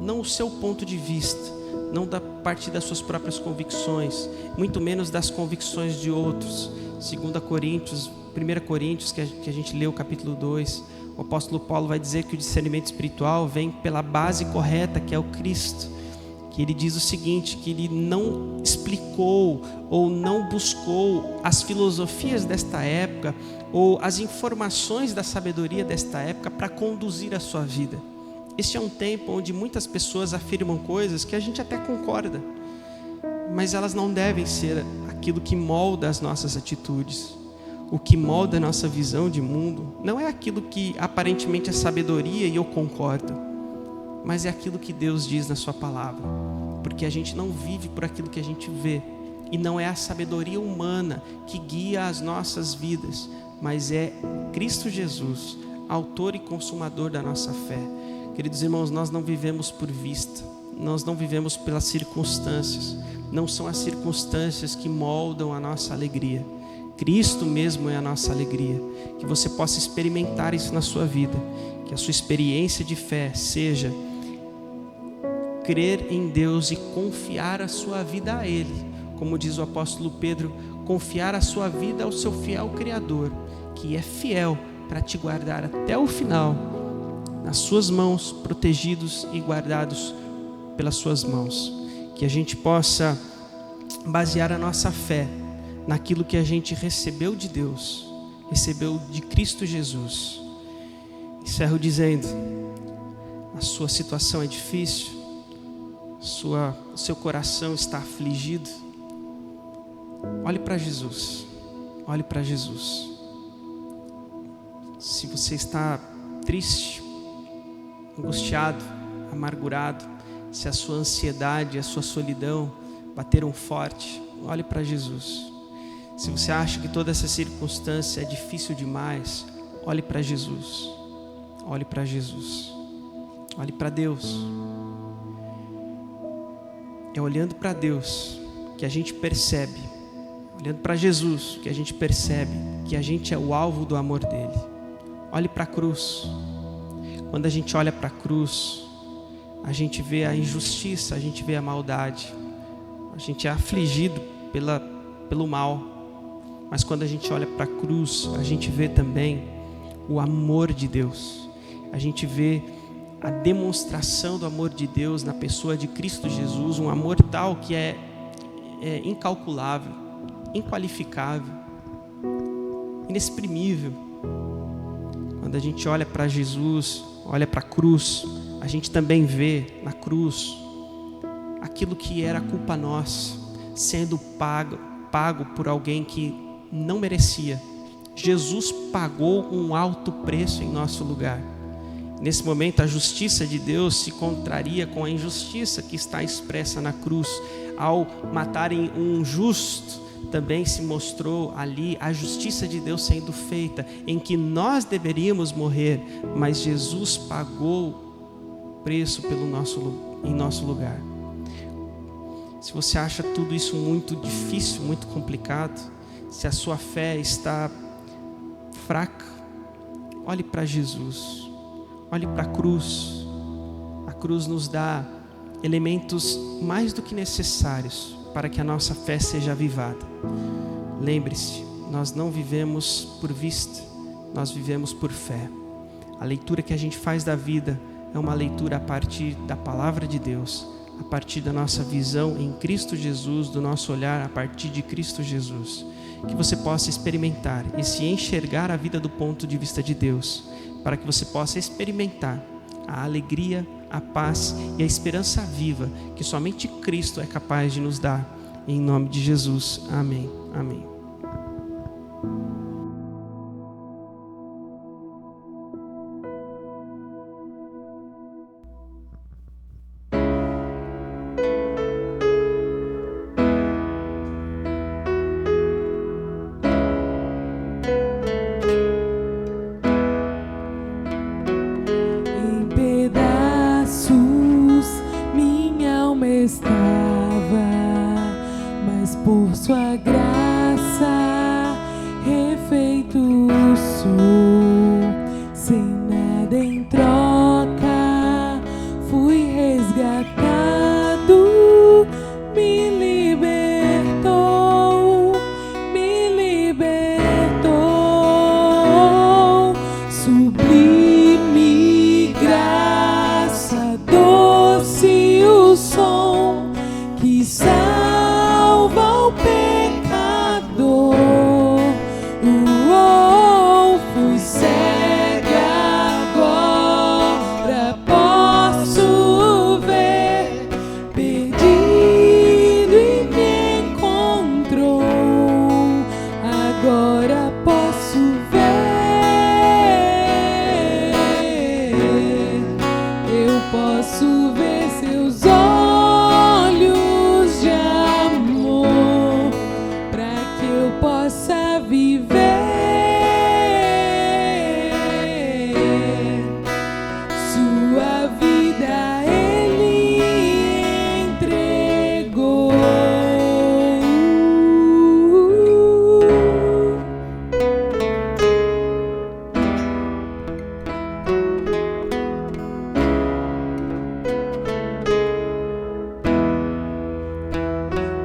Não o seu ponto de vista, não da parte das suas próprias convicções, muito menos das convicções de outros. 1 Coríntios, que a gente leu, capítulo 2, o apóstolo Paulo vai dizer que o discernimento espiritual vem pela base correta, que é o Cristo, que ele diz o seguinte, que ele não explicou ou não buscou as filosofias desta época ou as informações da sabedoria desta época para conduzir a sua vida. Este é um tempo onde muitas pessoas afirmam coisas que a gente até concorda, mas elas não devem ser aquilo que molda as nossas atitudes. O que molda a nossa visão de mundo não é aquilo que aparentemente é sabedoria e eu concordo, mas é aquilo que Deus diz na sua palavra, porque a gente não vive por aquilo que a gente vê, e não é a sabedoria humana que guia as nossas vidas, mas é Cristo Jesus, autor e consumador da nossa fé. Queridos irmãos, nós não vivemos por vista, nós não vivemos pelas circunstâncias, não são as circunstâncias que moldam a nossa alegria. Cristo mesmo é a nossa alegria. Que você possa experimentar isso na sua vida, que a sua experiência de fé seja crer em Deus e confiar a sua vida a Ele, como diz o apóstolo Pedro, confiar a sua vida ao seu fiel Criador, que é fiel para te guardar até o final, nas suas mãos, protegidos e guardados pelas suas mãos. Que a gente possa basear a nossa fé naquilo que a gente recebeu de Deus, recebeu de Cristo Jesus. Encerro dizendo, a sua situação é difícil, seu coração está afligido, olhe para Jesus, olhe para Jesus. Se você está triste, angustiado, amargurado, se a sua ansiedade, a sua solidão bateram forte, olhe para Jesus. Se você acha que toda essa circunstância é difícil demais, olhe para Jesus, olhe para Jesus, olhe para Deus. É olhando para Deus que a gente percebe, olhando para Jesus que a gente percebe que a gente é o alvo do amor dele. Olhe para a cruz. Quando a gente olha para a cruz, a gente vê a injustiça, a gente vê a maldade, a gente é afligido pelo mal, mas quando a gente olha para a cruz, a gente vê também o amor de Deus, a gente vê a demonstração do amor de Deus na pessoa de Cristo Jesus, um amor tal que é incalculável, inqualificável, inexprimível. Quando a gente olha para Jesus, olha para a cruz, a gente também vê na cruz aquilo que era culpa nossa, sendo pago por alguém que não merecia. Jesus pagou um alto preço em nosso lugar. Nesse momento, a justiça de Deus se contraria com a injustiça que está expressa na cruz. Ao matarem um justo, também se mostrou ali a justiça de Deus sendo feita, em que nós deveríamos morrer, mas Jesus pagou preço em nosso lugar. Se você acha tudo isso muito difícil, muito complicado, se a sua fé está fraca, olhe para Jesus. Olhe para a cruz. A cruz nos dá elementos mais do que necessários para que a nossa fé seja avivada. Lembre-se, nós não vivemos por vista, nós vivemos por fé. A leitura que a gente faz da vida é uma leitura a partir da palavra de Deus, a partir da nossa visão em Cristo Jesus, do nosso olhar a partir de Cristo Jesus. Que você possa experimentar e se enxergar a vida do ponto de vista de Deus, para que você possa experimentar a alegria, a paz e a esperança viva que somente Cristo é capaz de nos dar. Em nome de Jesus. Amém. Amém. Estava, mas por sua graça agora posso ver, eu posso ver seus olhos de amor, para que eu possa viver sua vida. Ele entregou.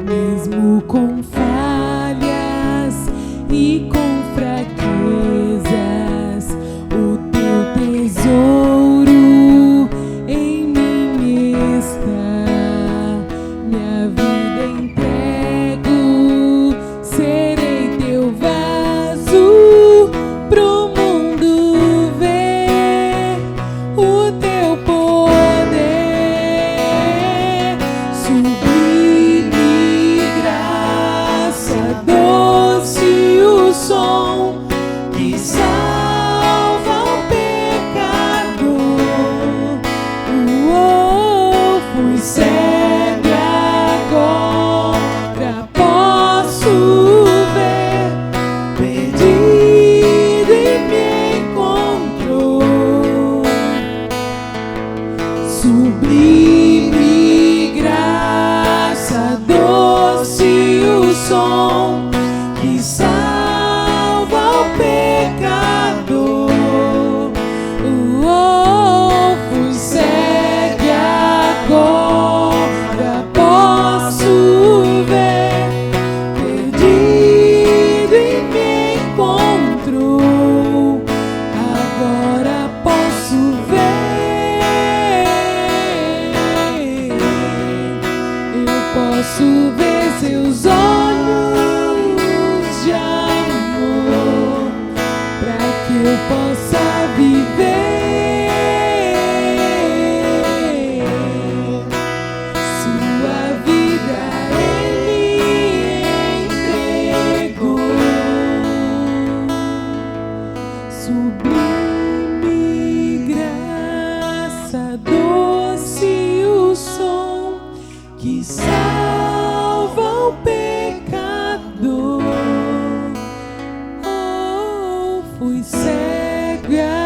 Mesmo com falhas e com fraquezas, o teu tesouro em mim está. Minha vida entrego, serei teu vaso pro mundo ver o teu poder. Sublime graça, doce o som que salva o pecador. Fui cego, agora posso ver, perdido e me encontrou. Sublime graça, doce o som que salva o pecador. Fui cego, agora posso ver, perdido e me encontrou. Agora posso ver, eu posso ver seus olhos de amor, para que eu possa viver sua vida. Ele entregou. Sublime graça, doce o som que salva o pecador. Fui cego.